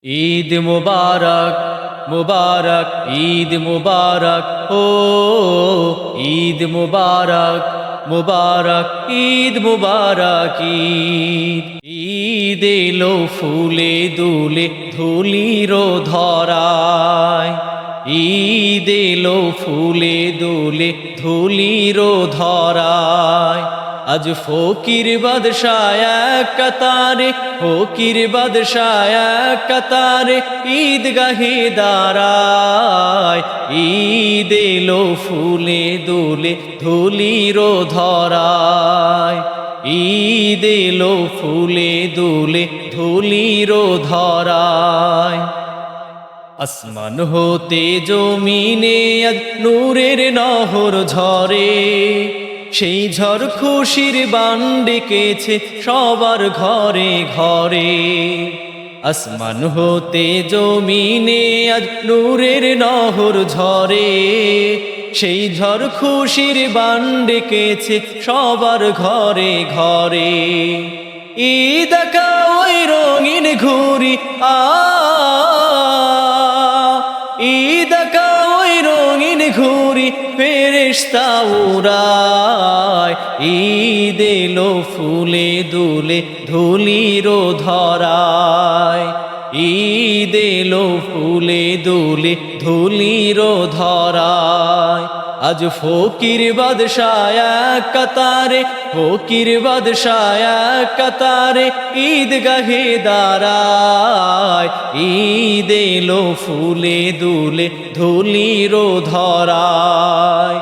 ঈদ মুবারক মুবারক ঈদ মুবারক ও ঈদ মুবারক মুবারক ঈদ মুবারক ঈদ ঈদ এলো ফুলে দুলে ধুলির ধরায় ঈদ এলো ফুলে দুলে ধুলির ধরায় আজ ফকির বাদশাহ কাতারে ফকির বাদশাহ কাতারে ঈদগাহে দাঁড়ায় ঈদ এলো ফুলে দুলে ধুলির ধরায় ঈদ এলো ফুলে দুলে ধুলির ধরায় আসমান হতে জমিনে আজ নূরের নহর ঝরে সেই ঝড় খুশির বান ডেকেছে সবার ঘরে ঘরে আসমান হতে জমিনে আজ নূরের নহর ঝরে সেই ঝড় খুশির বান ডেকেছে সবার ঘরে ঘরে ঈদ আঁকা ওই রঙিন ঘুরি ঈদ আঁকা ওই রঙিন ঘুরি ফেরেশতা উড়ায় ঈদ এলো ফুলে দুলে ধুলির ধরায় ঈদ এলো ফুলে দুলে ধুলির ধরায় আজ ফকির বাদশাহ কাতারে ফকির বাদশাহ কাতারে ঈদগাহে দাঁড়ায় ঈদ এলো ফুলে দুলে ধুলির ধরায়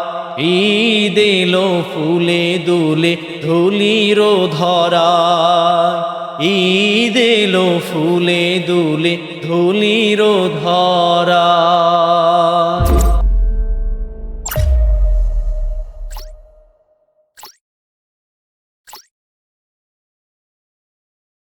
ঈদ এলো ফুলে দুলে ধুলির ধরায় ঈদ এলো ফুলে দুলে ধুলির ধরায়।